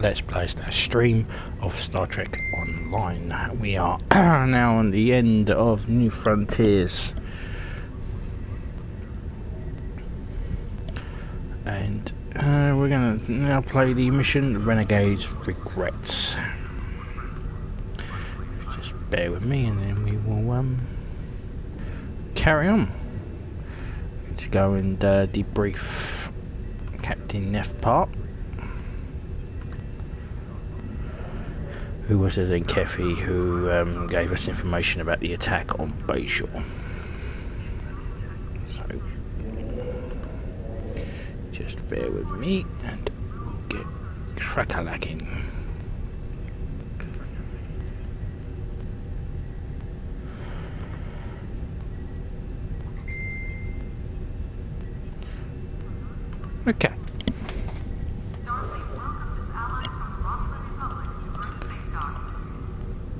Let's Play a stream of Star Trek Online. We are now on the end of New Frontiers, and we're going to now play the mission Renegade's Regrets. Just bear with me and then we will carry on. To go and debrief Captain Neth Parr, who was a Tzenkethi who gave us information about the attack on Bajor. So, just bear with me and we'll get crack-a-lacking. Okay.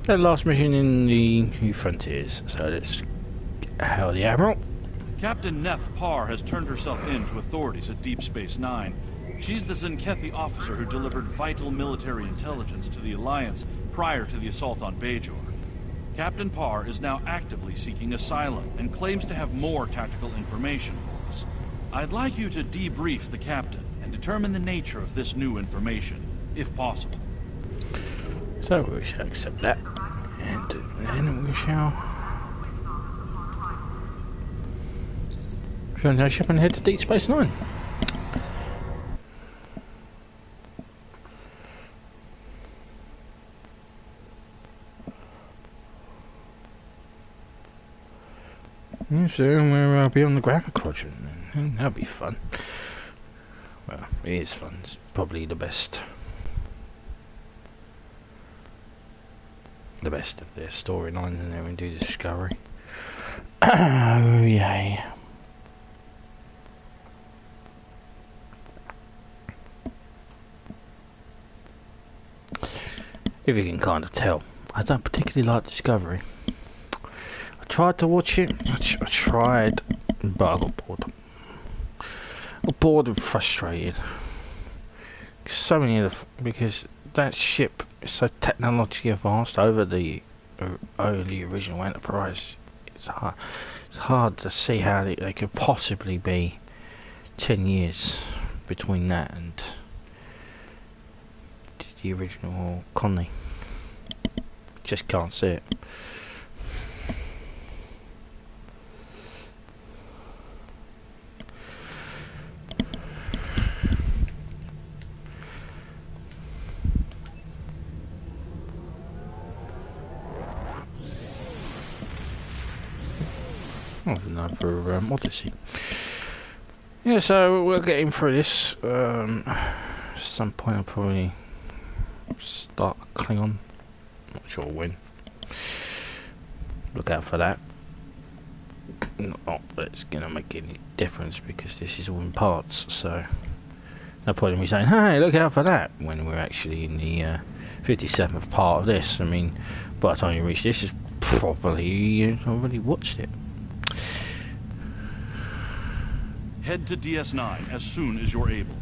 The last mission in the New Frontiers, so let's hail the Admiral. Captain Neth Parr has turned herself in to authorities at Deep Space Nine. She's the Tzenkethi officer who delivered vital military intelligence to the Alliance prior to the assault on Bajor. Captain Parr is now actively seeking asylum and claims to have more tactical information for us. I'd like you to debrief the captain and determine the nature of this new information, if possible. So we shall accept that, and then we shall join our ship and head to Deep Space Nine. So we're beyond the Grammar Quadrant, and that'll be fun. Well, it is fun. It's probably the best of their storylines, and then we do Discovery. Oh yay! If you can kind of tell, I don't particularly like Discovery. I tried to watch it. I tried, but I got bored. I got bored and frustrated. So many of because that ship is so technologically advanced over the original Enterprise. It's hard to see how they could possibly be 10 years between that and the original Connie. Just can't see it. For Odyssey. Yeah, so we're getting through this. At some point I'll probably start Klingon. Not sure when. Look out for that. Not that it's gonna make any difference because this is all in parts, so no point in me saying, hey, look out for that, when we're actually in the 57th part of this. I mean, by the time you reach this, is probably you've already watched it. Head to DS9 as soon as you're able.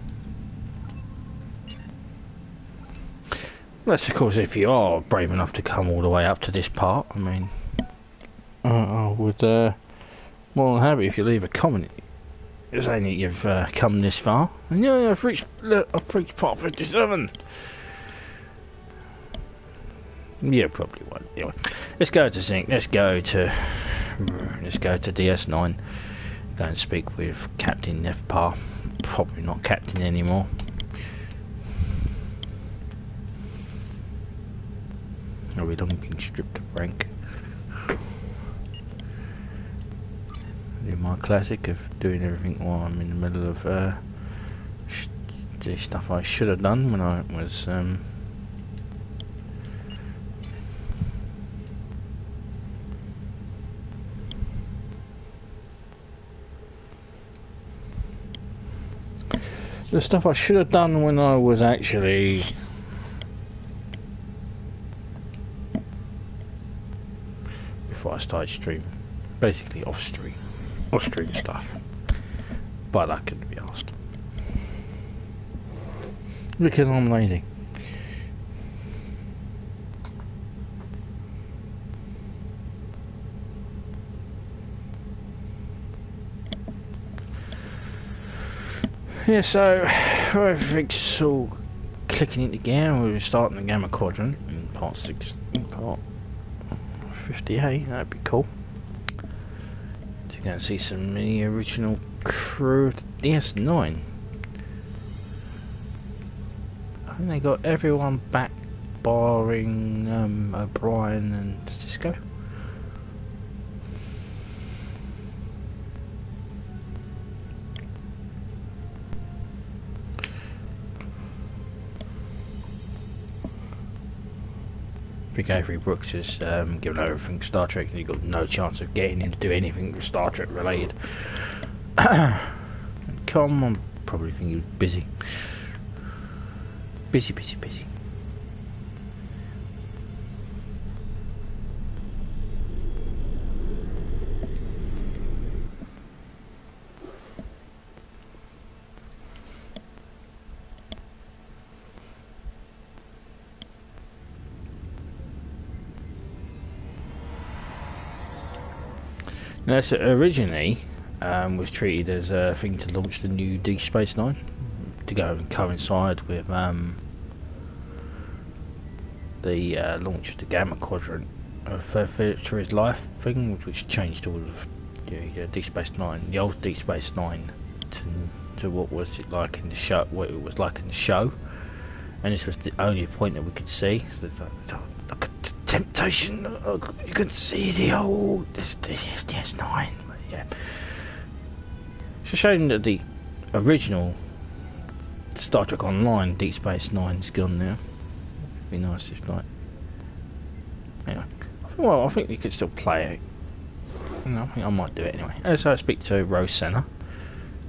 That's of course if you are brave enough to come all the way up to this part. I mean, I would more than happy if you leave a comment saying that you've come this far. And yeah, I've reached part 57. Yeah, probably won't. Anyway, let's go to Sync. Let's go to DS9. Go and speak with Captain Neth Parr. Probably not Captain anymore. Oh, we've long been stripped of rank. Do my classic of doing everything while I'm in the middle of the stuff I should have done when I was the stuff I should have done when I was actually before I started streaming, basically off stream stuff, but I couldn't be asked because I'm lazy. Yeah, so everything's all clicking into gear. We're starting the Gamma Quadrant in part 6, part 58. That'd be cool. To go and see some of the original crew of the DS9. I think they got everyone back, barring O'Brien and Cisco. I think Avery Brooks has given everything Star Trek, and you've got no chance of getting him to do anything Star Trek related. Come on, probably think he was busy. Busy. Now, so originally was treated as a thing to launch the new Deep Space Nine, to go and coincide with the launch of the Gamma Quadrant for his life thing, which changed all of Deep Space Nine, the old Deep Space Nine, to what was it like in the show, what it was like in the show, and this was the only point that we could see. So look at the temptation. You can see the old DS9. But yeah, it's a shame that the original Star Trek Online Deep Space Nine's gone now. It'd be nice if like. Anyway, I think you could still play it. I think I might do it anyway. So I speak to Rose Senna,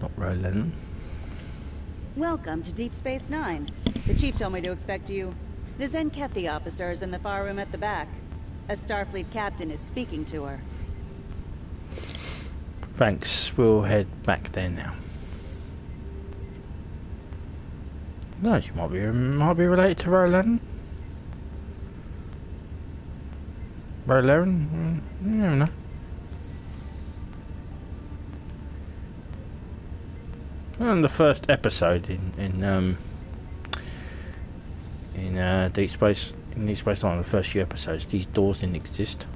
not Rose Lennon. Welcome to Deep Space Nine. The Chief told me to expect you. The Tzenkethi officer is in the far room at the back. A Starfleet captain is speaking to her. Thanks. We'll head back there now. No, she might be related to Rose Lennon. Rose Lennon? You never know. And the first episode in Deep Space Nine, the first few episodes, these doors didn't exist.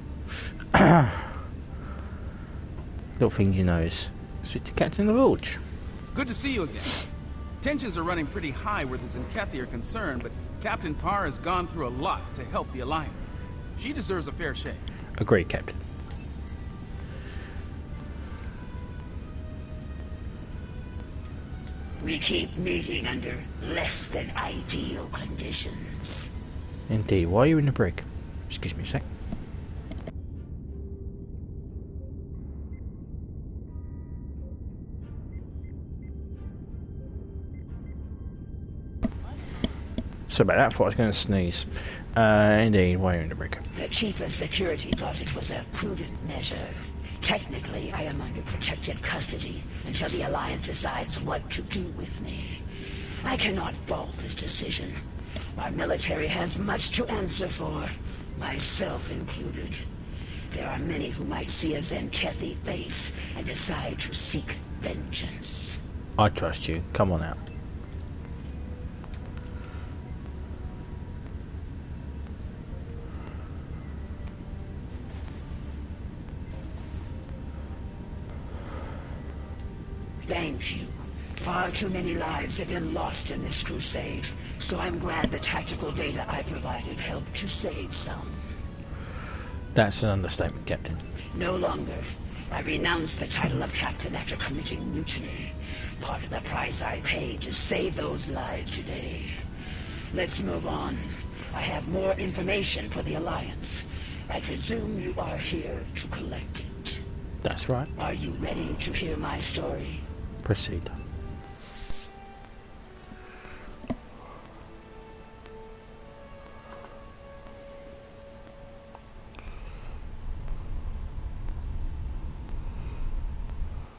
Little things you notice. Switch to Captain Neth. Good to see you again. Tensions are running pretty high where the Tzenkethi are concerned, but Captain Parr has gone through a lot to help the Alliance. She deserves a fair shake. Agreed, Captain. We keep meeting under less than ideal conditions. Indeed. Why are you in the brig? Excuse me a sec. So about that, I thought I was going to sneeze. Indeed, why are you in the brig? The Chief of Security thought it was a prudent measure. Technically, I am under protective custody until the Alliance decides what to do with me. I cannot fault this decision. Our military has much to answer for, myself included. There are many who might see a Tzenkethi face and decide to seek vengeance. I trust you. Come on out. Thank you. Far too many lives have been lost in this crusade, so I'm glad the tactical data I provided helped to save some. That's an understatement, Captain. No longer. I renounce the title of captain after committing mutiny. Part of the price I paid to save those lives today. Let's move on. I have more information for the Alliance. I presume you are here to collect it. That's right. Are you ready to hear my story? Proceed.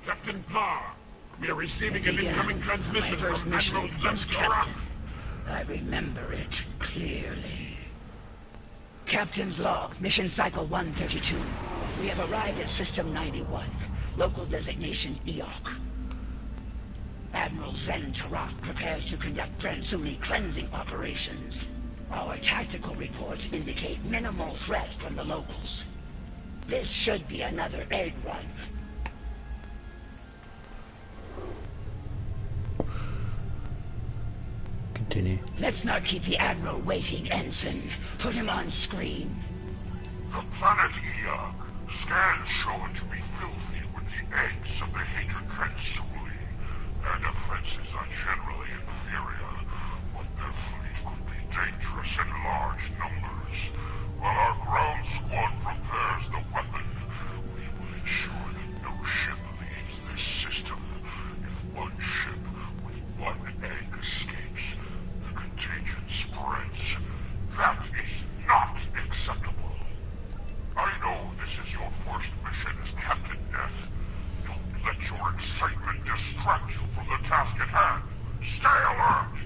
Captain Parr, we are receiving an incoming transmission from Admiral Captain. I remember it clearly. Captain's log, mission cycle 132. We have arrived at System 91, local designation EOC. Admiral Tzenkethi prepares to conduct Dransuni cleansing operations. Our tactical reports indicate minimal threat from the locals. This should be another egg run. Continue. Let's not keep the Admiral waiting, Ensign. Put him on screen. The planet Ea. Scans show it to be filthy with the eggs of the hated Dransuli. Their defenses are generally inferior, but their fleet could be dangerous in large numbers. While our ground squad prepares the weapon, we will ensure that no ship leaves this system. If one ship with one egg escapes, the contagion spreads. That is not acceptable. I know this is your first mission as Captain Neth. Don't let your excitement distract you from the task at hand. Stay alert!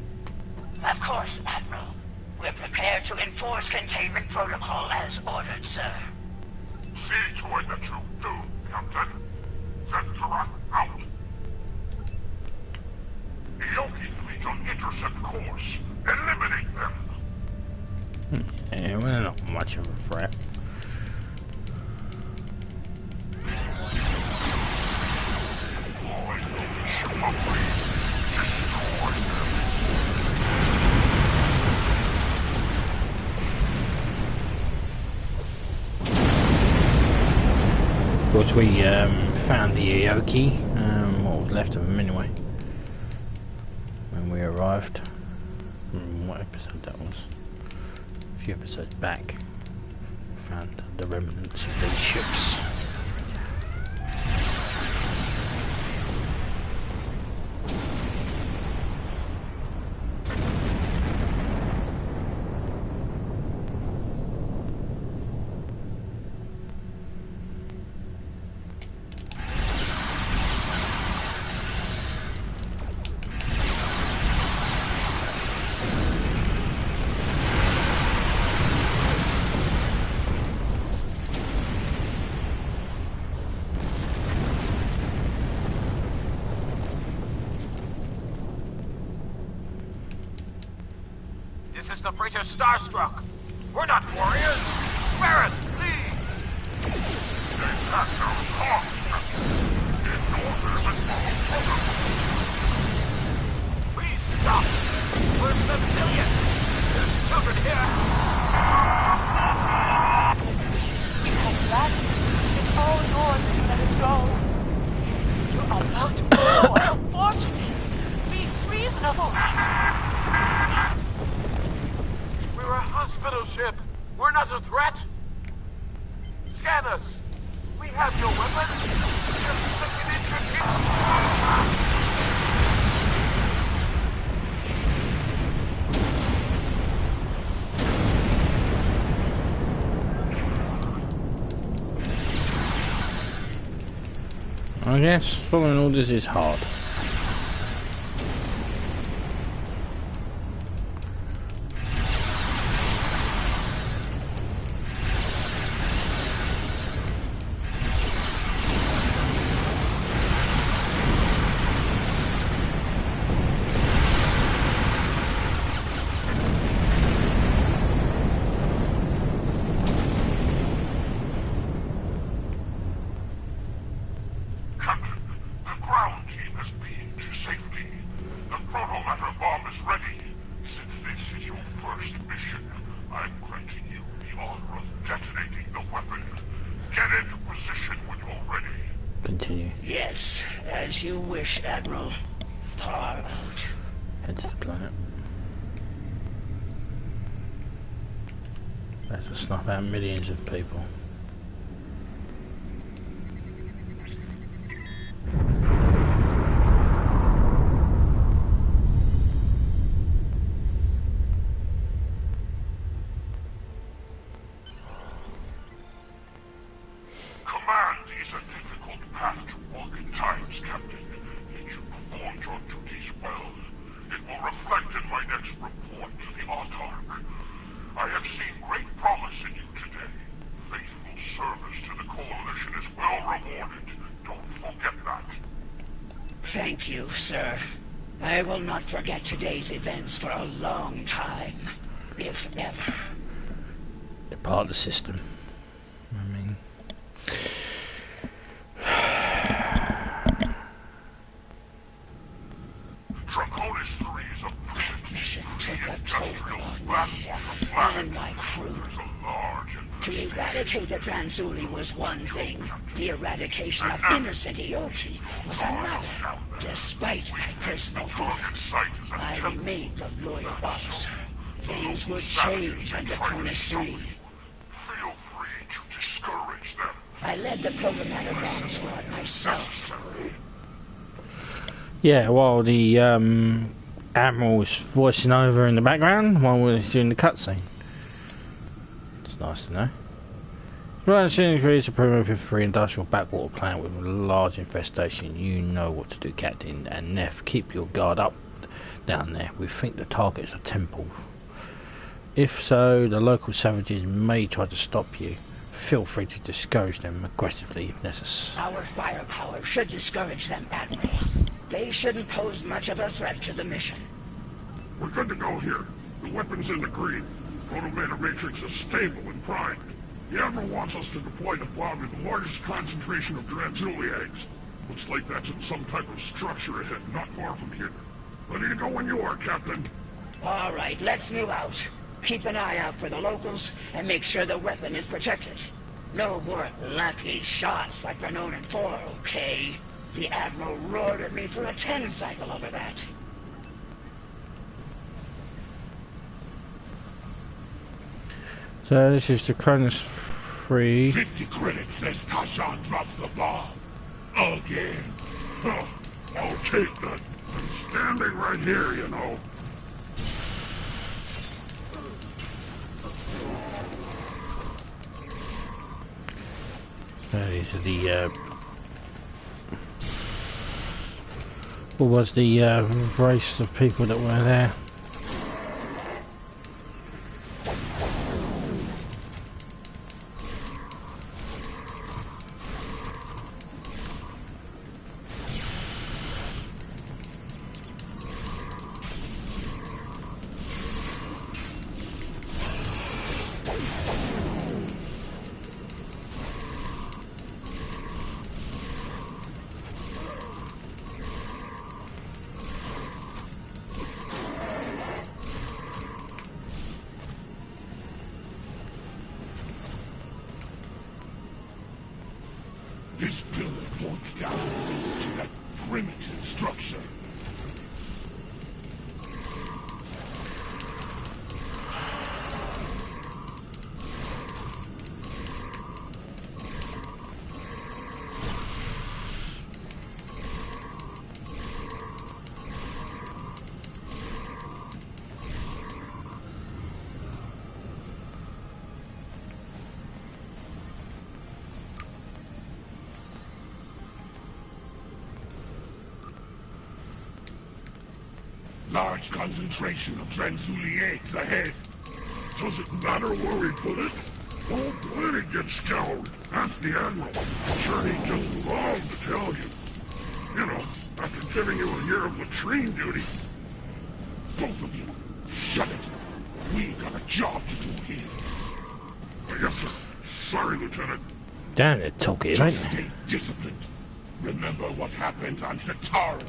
Of course, Admiral. We're prepared to enforce containment protocol as ordered, sir. See to it that you do, Captain. Tzenkethi out. Ioki fleet on intercept course. Eliminate them. Yeah, well, not much of a threat. Ships are free. Destroy them. Of course, we found the Ioki, what was left of them anyway, when we arrived. What episode that was? A few episodes back. We found the remnants of these ships. This is the freighter Starstruck. We're not warriors. Spare us, please. They have no cause. Ignore them and follow protocol. Please stop. We're civilians. There's children here. Listen, we have that. It's all yours if you let us go. You're about to blow up a fortune. Be reasonable. We're a hospital ship. We're not a threat. Scan us. We have no weapons. Just second intricate. I guess following orders is hard. Continue. Yes, as you wish, Admiral. Parr out. Head to the planet. That will snuff out millions of people. Thank you, sir. I will not forget today's events for a long time, if ever. They're part of the system. I mean... Draconis 3 is a That mission took a industrial toll on me platform of planet. and my crew. There's a large To infestation. eradicate the Tranzuli was one thing. The eradication of innocent Ioki was another. Despite my personal Target feelings, site is a I temple. remained a loyal officer. Things would change under Cronus 3. Feel free to discourage them. I led the programmatic bomb squad myself. Necessary. Yeah, while the Admiral was voicing over in the background while we were doing the cutscene. It's nice to know. Tzenkethi is a primitive free industrial backwater planet with a large infestation. You know what to do, Captain. And Neth, keep your guard up down there. We think the target's a temple. If so, the local savages may try to stop you. Feel free to discourage them aggressively if necessary. Our firepower should discourage them, Admiral. They shouldn't pose much of a threat to the mission. We're good to go here. The weapon's in the green. Proto-Matter Matrix is stable and primed. The Admiral wants us to deploy the bomb in the largest concentration of Tranzuli eggs. Looks like that's in some type of structure ahead, not far from here. Ready to go when you are, Captain. All right, let's move out. Keep an eye out for the locals and make sure the weapon is protected. No more lucky shots like they're known in 4, okay? The Admiral roared at me for a 10 cycle over that. So this is the Cronus 3. 50 credits says Tashan drops the bomb. Again. Huh. I'll take that. I'm standing right here, you know. These are the what was the race of people that were there? This pillar points down to that primitive structure. Large concentration of Tranzuli eggs ahead. Doesn't matter where we put it. The whole planet gets scoured. Ask the Admiral. I'm sure he'd just love to tell you. You know, after giving you a year of latrine duty. Both of you, shut it. We got a job to do here. Yes, sir. Sorry, Lieutenant. Damn, they're talking, ain't Just they? stay disciplined. Remember what happened on Hitaru.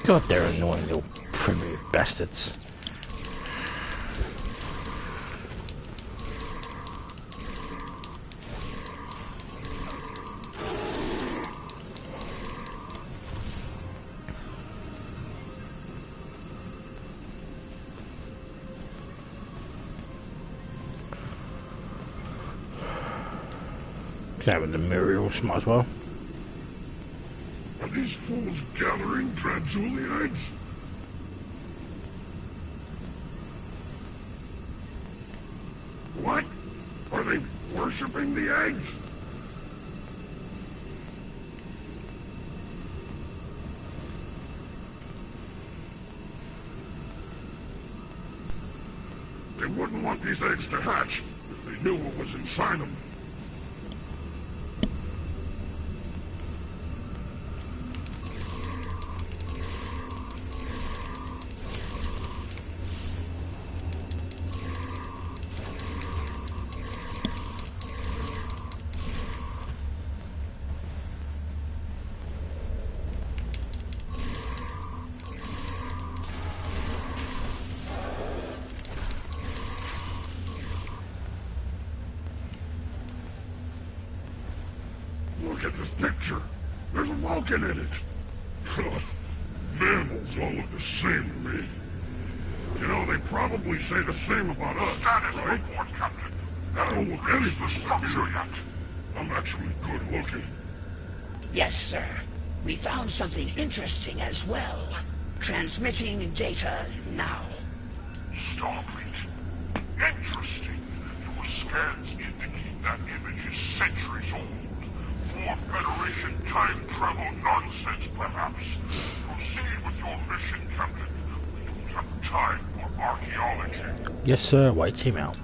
God, they're annoying little primitive bastards. Examine the murals, might as well. Are these fools gathering Tranzuli eggs? What? Are they worshipping the eggs? They wouldn't want these eggs to hatch if they knew what was inside them. Look at this picture. There's a Vulcan in it. Mammals all look the same to me. You know, they probably say the same about us, Status right? report, Captain. Don't look Reached the structure yet. I'm actually good looking. Yes, sir. We found something interesting as well. Transmitting data now. Starfleet. Interesting. Your scans indicate that image is centuries old. More Federation time travel nonsense, perhaps. Proceed with your mission, Captain. We don't have time for archaeology. Yes, sir. Wait him out.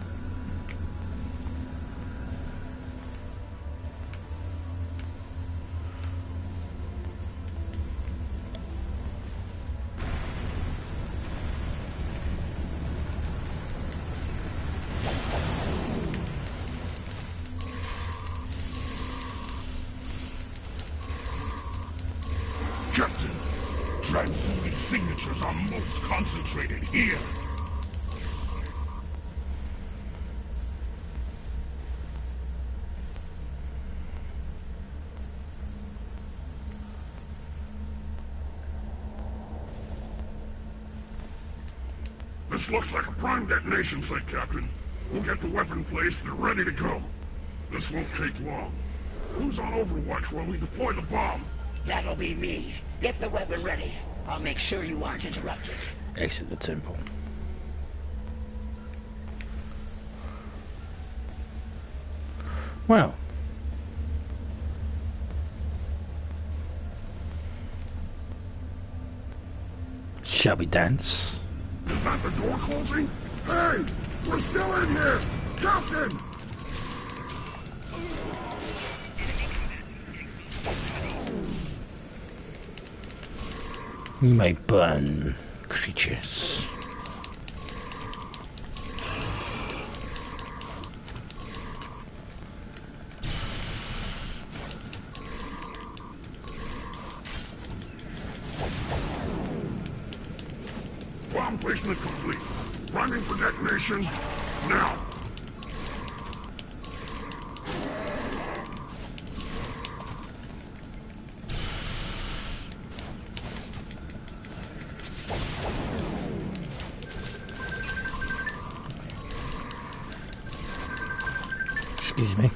Captain, Tranzuli signatures are most concentrated here. This looks like a prime detonation site, Captain. We'll get the weapon placed and ready to go. This won't take long. Who's on overwatch while we deploy the bomb? That'll be me. Get the weapon ready. I'll make sure you aren't interrupted. Exit the temple. Well. Shall we dance? Is that the door closing? Hey! We're still in here! Captain! You may burn, creatures. Bomb placement complete. Priming for detonation. Now. Excuse me.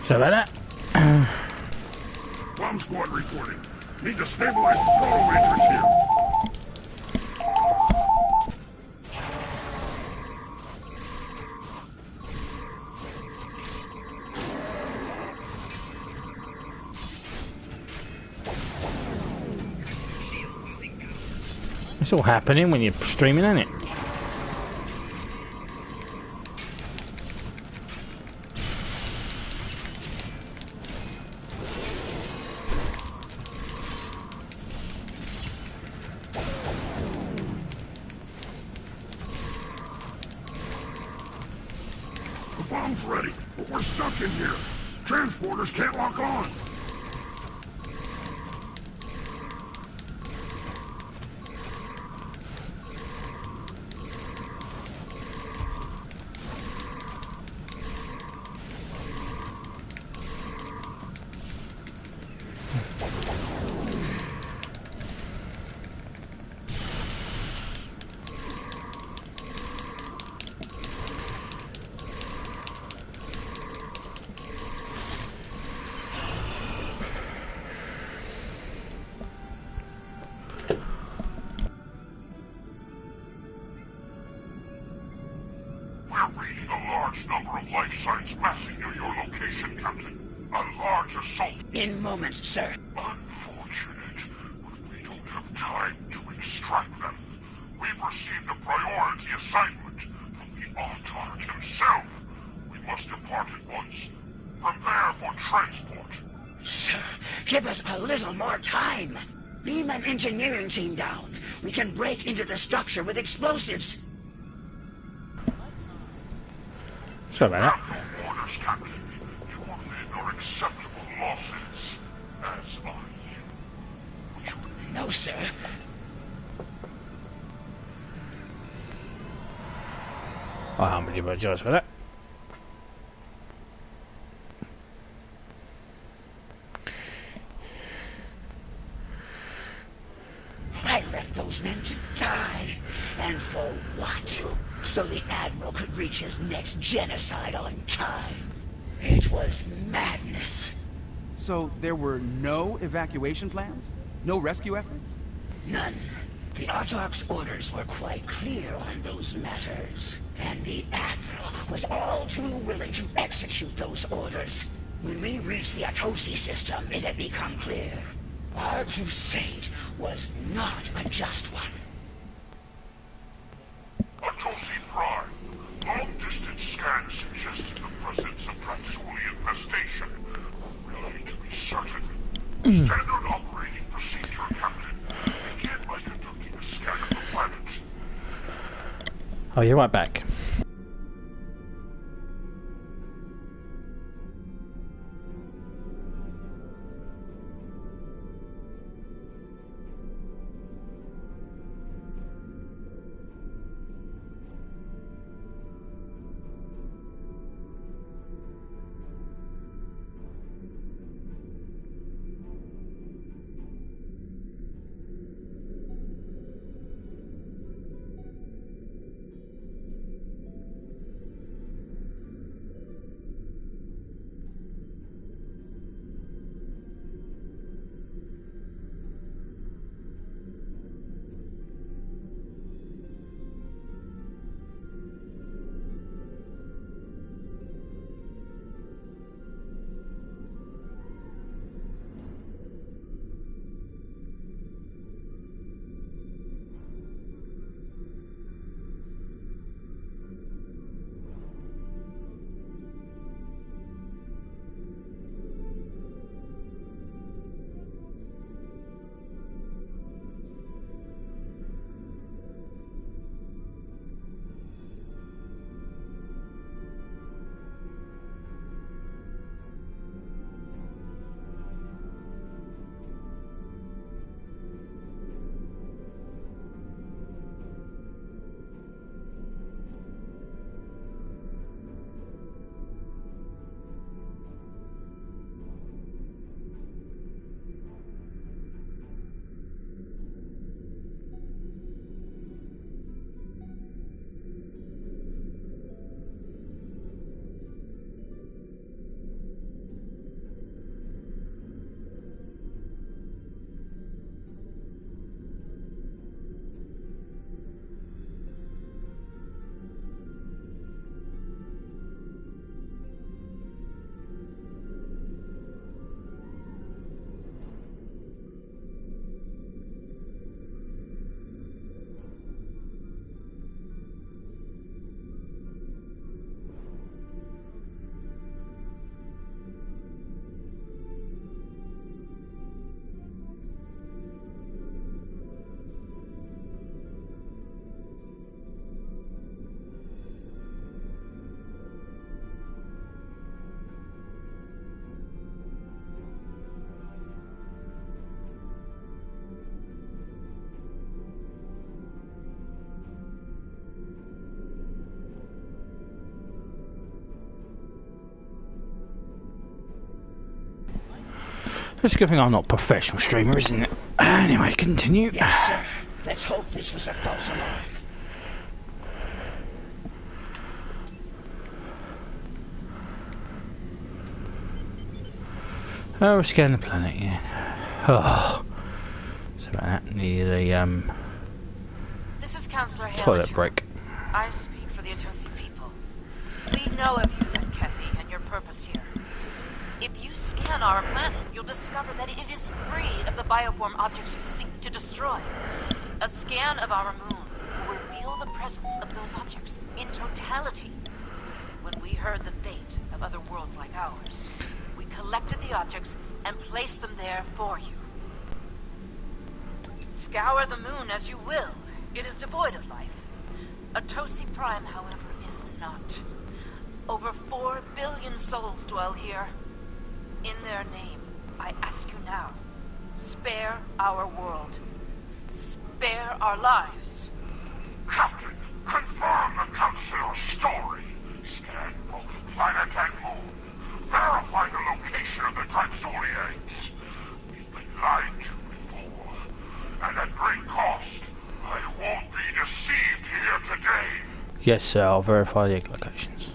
Sorry about that. Bomb squad reporting. Need to stabilize the proto matrix here. It's all happening when you're streaming, isn't it? The bomb's ready, but we're stuck in here. Transporters can't lock on. large number of life signs massing near your location, Captain. A large assault. In moments, sir. Unfortunate, but we don't have time to extract them. We've received a priority assignment from the Autarch himself. We must depart at once. Prepare for transport. Sir, give us a little more time. Beam an engineering team down. We can break into the structure with explosives. Sorry about that. Have your orders, Captain. Your men are acceptable losses, as are you. Which would No, sir. I humbly apologise for that. I left those men to die. And for what? So the Admiral could reach his next genocide on time. It was madness. So there were no evacuation plans? No rescue efforts? None. The Autarch's orders were quite clear on those matters. And the Admiral was all too willing to execute those orders. When we reached the Atosi system, it had become clear. Our crusade was not a just one. Atosi Prime. Long-distance scans suggested the presence of Transuli infestation. We'll need to be certain. Standard operating procedure, Captain. Begin by conducting a scan of the planet. Oh, you're right back. It's a good thing I'm not a professional streamer, isn't it? Anyway, continue. Yes, sir. Let's hope this was a false alarm. Oh, we're scanning the planet, yeah. Oh. So that needed a This is Counselor Hale. toilet break. I speak for the Atosi people. We know of you, Tzenkethi, and your purpose here. If you scan our planet, you'll discover that it is free of the bioform objects you seek to destroy. A scan of our moon will reveal the presence of those objects in totality. When we heard the fate of other worlds like ours, we collected the objects and placed them there for you. Scour the moon as you will. It is devoid of life. Atosi Prime, however, is not. Over 4 billion souls dwell here. In their name, I ask you now, spare our world. Spare our lives. Captain, confirm the Councilor's story. Scan both planet and moon. Verify the location of the Transuli eggs. We've been lied to before. And at great cost. I won't be deceived here today. Yes, sir, I'll verify the egg locations.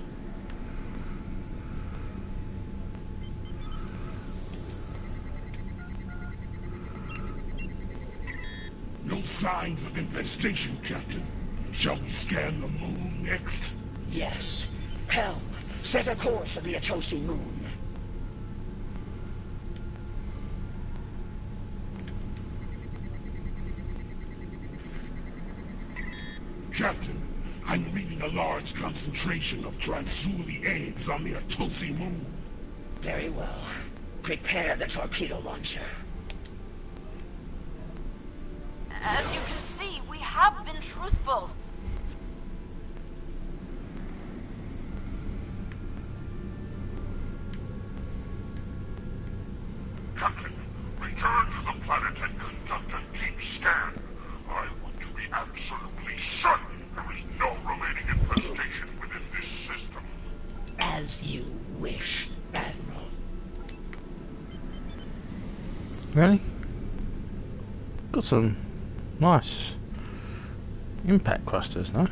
No signs of infestation, Captain. Shall we scan the moon next? Yes. Helm, set a course for the Atosi moon. Captain, I'm reading a large concentration of Transuli eggs on the Atosi moon. Very well. Prepare the torpedo launcher. As you can see, we have been truthful. Captain, return to the planet and conduct a deep scan. I want to be absolutely certain there is no remaining infestation within this system. As you wish, Admiral. Really? Got some nice impact clusters, no?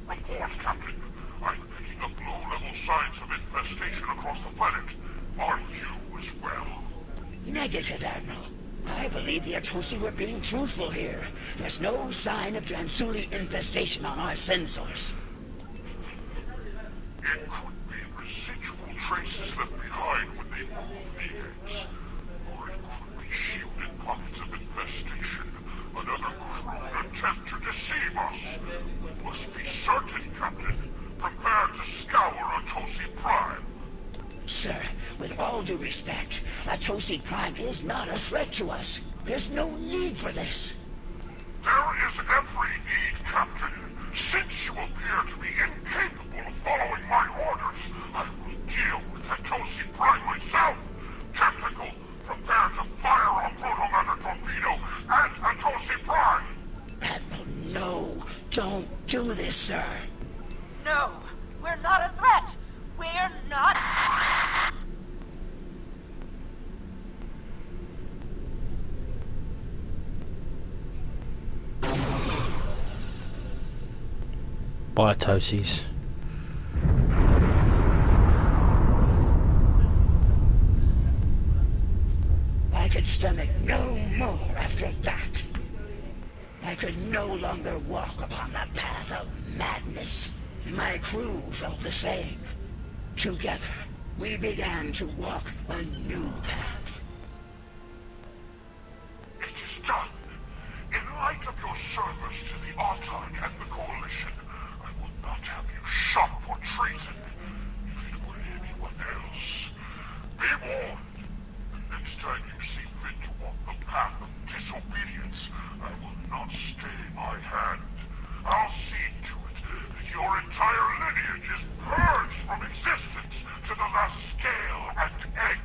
Report, Captain. I'm picking up low-level signs of infestation across the planet. Are you as well? Negative, Admiral. I believe the Atosi were being truthful here. There's no sign of Transuli infestation on our sensors. It could be residual traces left behind when they move the eggs. Or it could be shielded pockets of infestation. Another crude attempt to deceive us. We must be certain, Captain. Prepare to scour Atosi Prime. Sir, with all due respect, Atosi Prime is not a threat to us. There's no need for this. There is every need, Captain. Since you appear to be incapable of following my orders, I will deal with Atosi Prime myself. Tactical, prepare to fire a protomatter torpedo at Atosi Prime. Admiral, no. Don't do this, sir. No, we're not a threat. We're not... Bye, Toesies. I could stomach no more after that. I could no longer walk upon the path of madness. My crew felt the same. Together, we began to walk a new path. It is done. In light of your service to the Autarch and the Coalition, I will not have you shot for treason. If it were anyone else, be warned. The next time you see fit to walk the path of disobedience, I will not stay my hand. I'll see to it that your entire lineage is purged from existence to the last scale and egg.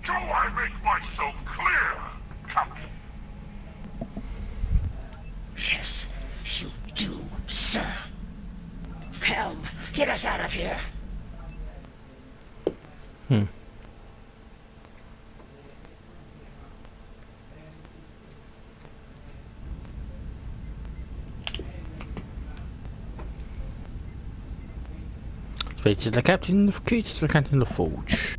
Do I make myself clear, Captain? Yes, you do, sir. Helm, get us out of here. Speak to the captain of keys to the captain of the forge.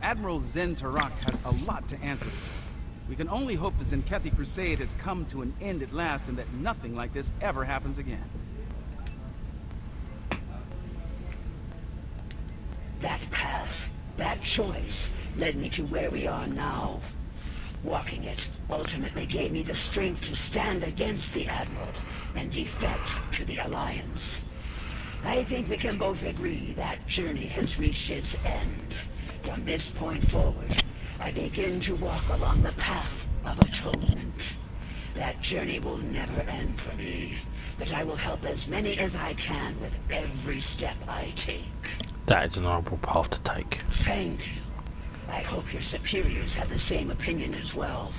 Admiral Zen Tarak has a lot to answer for. We can only hope the Tzenkethi crusade has come to an end at last and that nothing like this ever happens again. That path, that choice, led me to where we are now. Walking it ultimately gave me the strength to stand against the Admiral and defect to the Alliance. I think we can both agree that journey has reached its end. From this point forward, I begin to walk along the path of atonement. That journey will never end for me, but I will help as many as I can with every step I take. That is an honourable path to take. Thank you. I hope your superiors have the same opinion as well.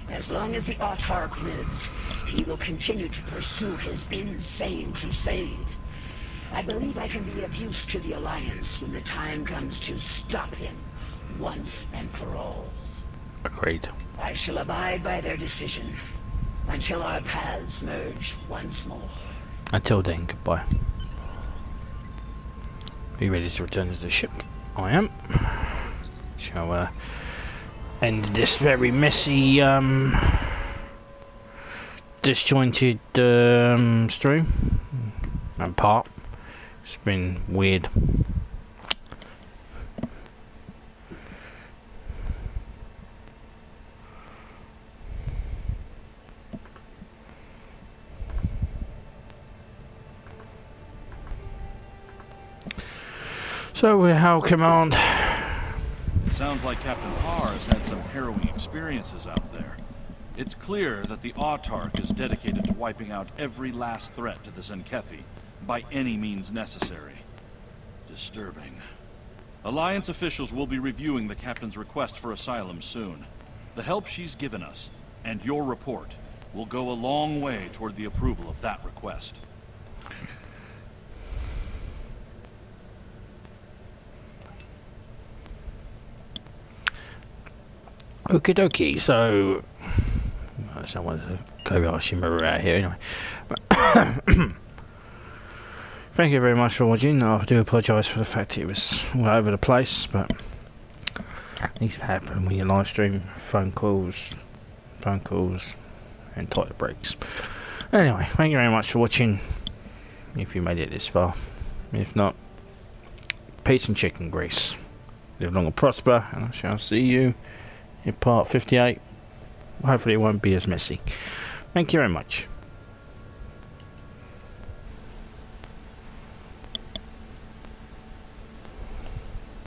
As long as the Autarch lives, he will continue to pursue his insane crusade. I believe I can be of use to the Alliance when the time comes to stop him, once and for all. Agreed. I shall abide by their decision, until our paths merge once more. Until then, goodbye. Be ready to return to the ship. I am. Shall end this very messy, disjointed stream and part. It's been weird. So we're Hal Command. It sounds like Captain Parr has had some harrowing experiences out there. It's clear that the Autarch is dedicated to wiping out every last threat to the Tzenkethi, by any means necessary. Disturbing. Alliance officials will be reviewing the Captain's request for asylum soon. The help she's given us, and your report, will go a long way toward the approval of that request. Okie dokie, so someone's a Kobayashi Maru out here anyway. Thank you very much for watching. I do apologise for the fact it was all over the place, but things happen when you live stream. Phone calls, and title breaks. Anyway, thank you very much for watching. If you made it this far, if not, peace and chicken grease. Live long and prosper, and I shall see you in part 58. Hopefully it won't be as messy. Thank you very much.